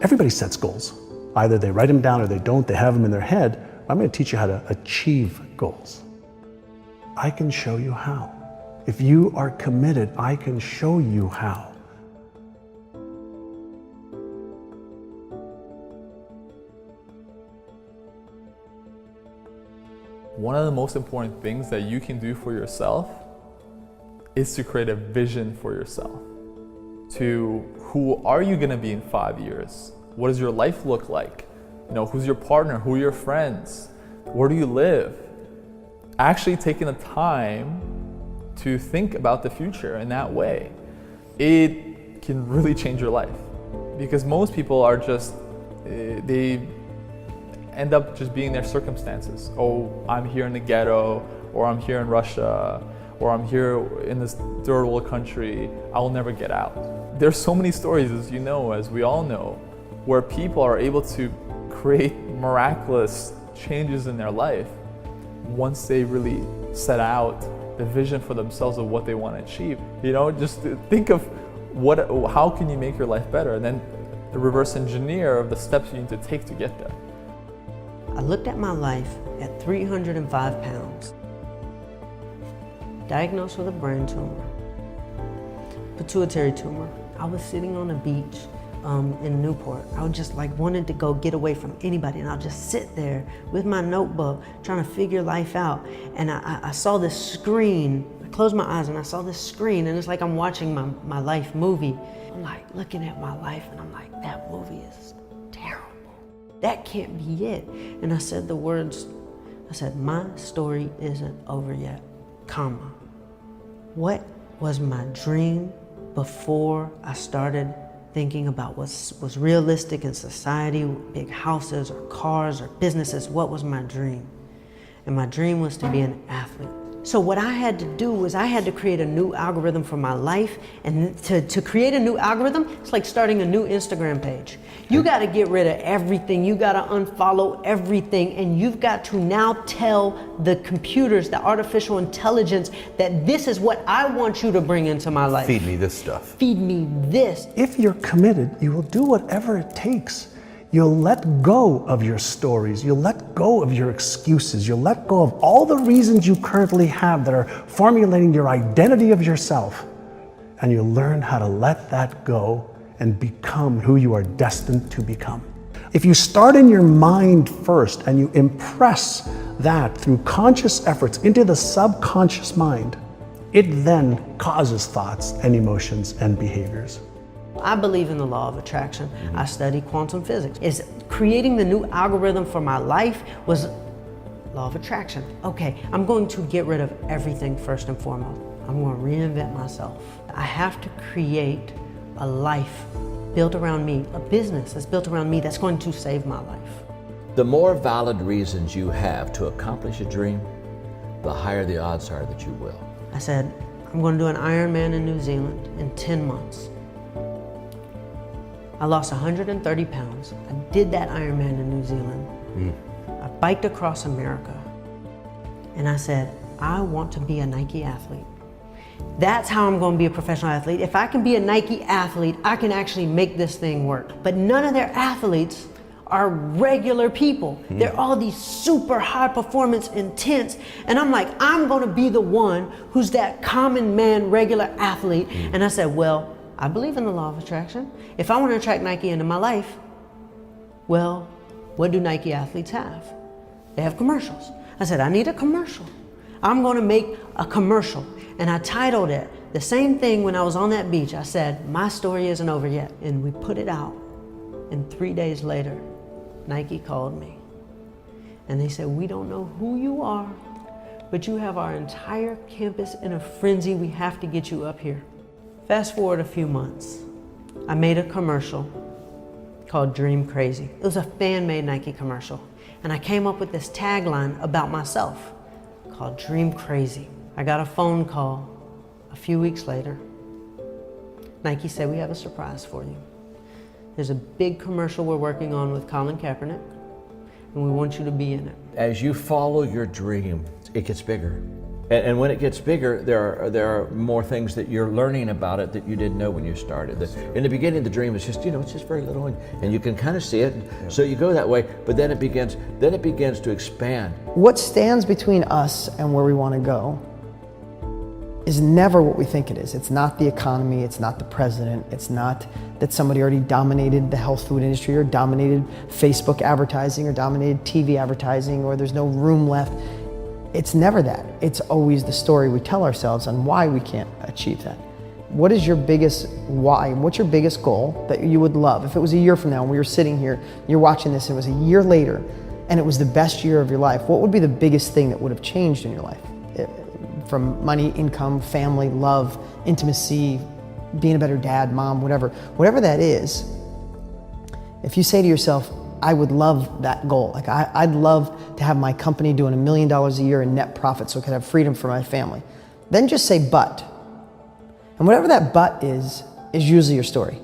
Everybody sets goals. Either they write them down or they don't, they have them in their head. I'm going to teach you how to achieve goals. I can show you how. If you are committed, I can show you how. One of the most important things that you can do for yourself is to create a vision for yourself. To who are you going to be in 5 years? What does your life look like? Who's your partner? Who are your friends? Where do you live? Actually taking the time to think about the future in that way, it can really change your life. Because most people are just, they end up just being their circumstances. Oh, I'm here in the ghetto, or I'm here in Russia, or I'm here in this third world country, I will never get out. There's so many stories, as you know, as we all know, where people are able to create miraculous changes in their life once they really set out the vision for themselves of what they want to achieve. Just think of how can you make your life better, and then the reverse engineer of the steps you need to take to get there. I looked at my life at 305 pounds, diagnosed with a brain tumor, pituitary tumor. I was sitting on a beach in Newport. I was just wanted to go get away from anybody, and I'll just sit there with my notebook trying to figure life out. And I saw this screen. I closed my eyes and I saw this screen, and it's like I'm watching my life movie. I'm looking at my life, and I'm like, that movie is terrible. That can't be it. And I said the words, I said, my story isn't over yet, comma. What was my dream before I started thinking about what was realistic in society, big houses or cars or businesses? What was my dream? And my dream was to be an athlete. So what I had to do was I had to create a new algorithm for my life. And to create a new algorithm, it's like starting a new Instagram page. You got to get rid of everything. You got to unfollow everything. And you've got to now tell the computers, the artificial intelligence, that this is what I want you to bring into my life. Feed me this stuff. Feed me this. If you're committed, you will do whatever it takes. You'll let go of your stories. You'll let go of your excuses. You'll let go of all the reasons you currently have that are formulating your identity of yourself. And you'll learn how to let that go and become who you are destined to become. If you start in your mind first and you impress that through conscious efforts into the subconscious mind, it then causes thoughts and emotions and behaviors. I believe in the law of attraction. I study quantum physics. Is creating the new algorithm for my life was law of attraction. Okay, I'm going to get rid of everything first and foremost. I'm going to reinvent myself. I have to create a life built around me, a business that's built around me that's going to save my life. The more valid reasons you have to accomplish a dream, the higher the odds are that you will. I said, I'm going to do an Ironman in New Zealand in 10 months. I lost 130 pounds. I did that Ironman in New Zealand. I biked across America. And I said, I want to be a Nike athlete. That's how I'm going to be a professional athlete. If I can be a Nike athlete, I can actually make this thing work. But none of their athletes are regular people. They're all these super high performance intense. And I'm like, I'm going to be the one who's that common man, regular athlete. And I said, well, I believe in the law of attraction. If I want to attract Nike into my life, well, what do Nike athletes have? They have commercials. I said, I need a commercial. I'm going to make a commercial. And I titled it the same thing when I was on that beach. I said, my story isn't over yet. And we put it out. And 3 days later, Nike called me. And they said, we don't know who you are, but you have our entire campus in a frenzy. We have to get you up here. Fast forward a few months, I made a commercial called Dream Crazy. It was a fan-made Nike commercial. And I came up with this tagline about myself called Dream Crazy. I got a phone call a few weeks later. Nike said, we have a surprise for you. There's a big commercial we're working on with Colin Kaepernick, and we want you to be in it. As you follow your dream, it gets bigger. And when it gets bigger, there are more things that you're learning about it that you didn't know when you started. In the beginning, the dream is just, it's just very little, and you can kind of see it. Yeah. So you go that way, but then it begins to expand. What stands between us and where we want to go is never what we think it is. It's not the economy, it's not the president, it's not that somebody already dominated the health food industry or dominated Facebook advertising or dominated TV advertising or there's no room left. It's never that. It's always the story we tell ourselves on why we can't achieve that. What is your biggest why? What's your biggest goal that you would love? If it was a year from now and we were sitting here, you're watching this, and it was a year later, and it was the best year of your life, what would be the biggest thing that would have changed in your life? From money, income, family, love, intimacy, being a better dad, mom, whatever that is, if you say to yourself, I would love that goal. Like I'd love to have my company doing $1 million a year in net profit so I could have freedom for my family. Then just say but. And whatever that but is usually your story.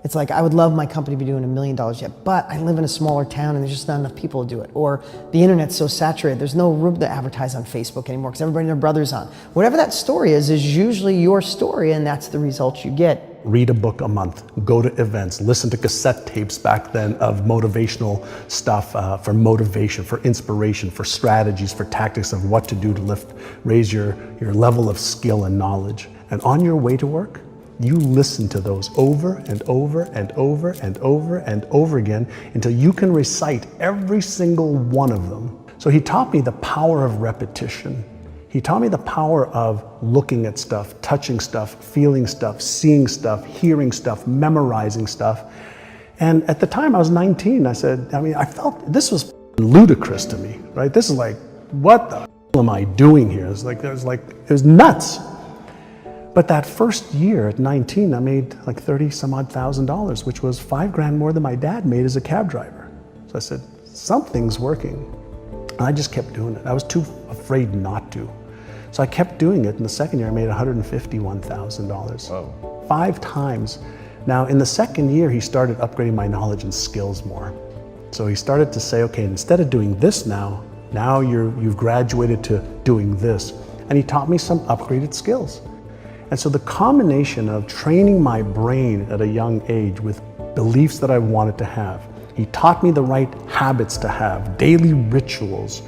It's like, I would love my company to be doing $1 million yet, but I live in a smaller town and there's just not enough people to do it. Or the internet's so saturated, there's no room to advertise on Facebook anymore because everybody and their brother's on. Whatever that story is usually your story, and that's the results you get. Read a book a month, go to events, listen to cassette tapes back then of motivational stuff for motivation, for inspiration, for strategies, for tactics of what to do to raise your level of skill and knowledge. And on your way to work, you listen to those over and over and over and over and over again until you can recite every single one of them. So he taught me the power of repetition. He taught me the power of looking at stuff, touching stuff, feeling stuff, seeing stuff, hearing stuff, memorizing stuff. And at the time I was 19, I felt this was ludicrous to me, right? This is like, what the hell am I doing here? It was nuts. But that first year at 19, I made like $30,000, which was $5,000 more than my dad made as a cab driver. So I said, something's working. And I just kept doing it. I was too afraid not to. So I kept doing it. In the second year, I made $151,000. Wow. 5 times. Now, in the second year, he started upgrading my knowledge and skills more. So he started to say, okay, instead of doing this now you've graduated to doing this. And he taught me some upgraded skills. And so the combination of training my brain at a young age with beliefs that I wanted to have, he taught me the right habits to have, daily rituals,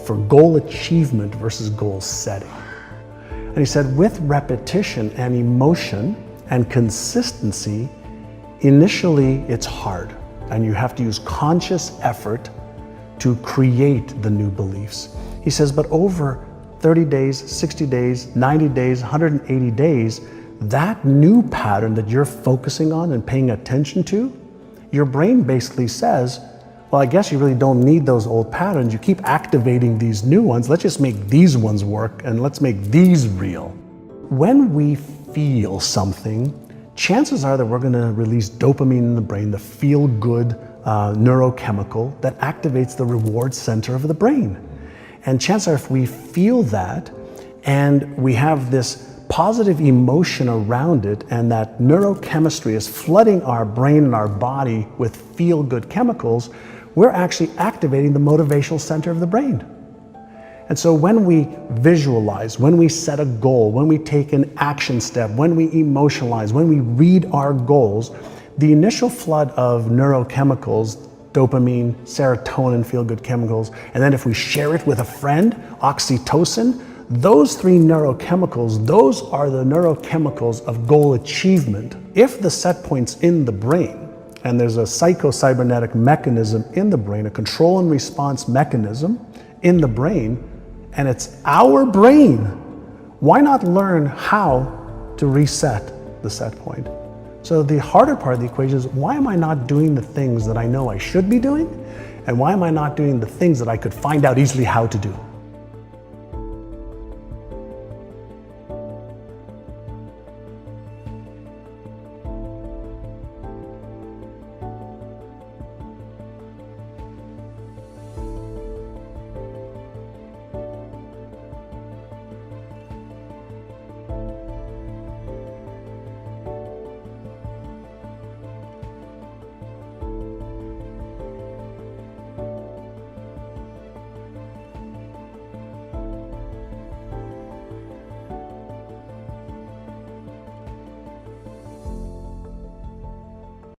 for goal achievement versus goal setting. And he said, with repetition and emotion and consistency, initially it's hard, and you have to use conscious effort to create the new beliefs. He says, but over 30 days, 60 days, 90 days, 180 days, that new pattern that you're focusing on and paying attention to, your brain basically says, well, I guess you really don't need those old patterns. You keep activating these new ones. Let's just make these ones work and let's make these real. When we feel something, chances are that we're going to release dopamine in the brain, the feel-good neurochemical that activates the reward center of the brain. And chances are if we feel that and we have this positive emotion around it and that neurochemistry is flooding our brain and our body with feel-good chemicals, we're actually activating the motivational center of the brain. And so when we visualize, when we set a goal, when we take an action step, when we emotionalize, when we read our goals, the initial flood of neurochemicals, dopamine, serotonin, feel-good chemicals, and then if we share it with a friend, oxytocin, those 3 neurochemicals, those are the neurochemicals of goal achievement. If the set point's in the brain, and there's a psychocybernetic mechanism in the brain, a control and response mechanism in the brain, and it's our brain, why not learn how to reset the set point? So the harder part of the equation is, why am I not doing the things that I know I should be doing? And why am I not doing the things that I could find out easily how to do?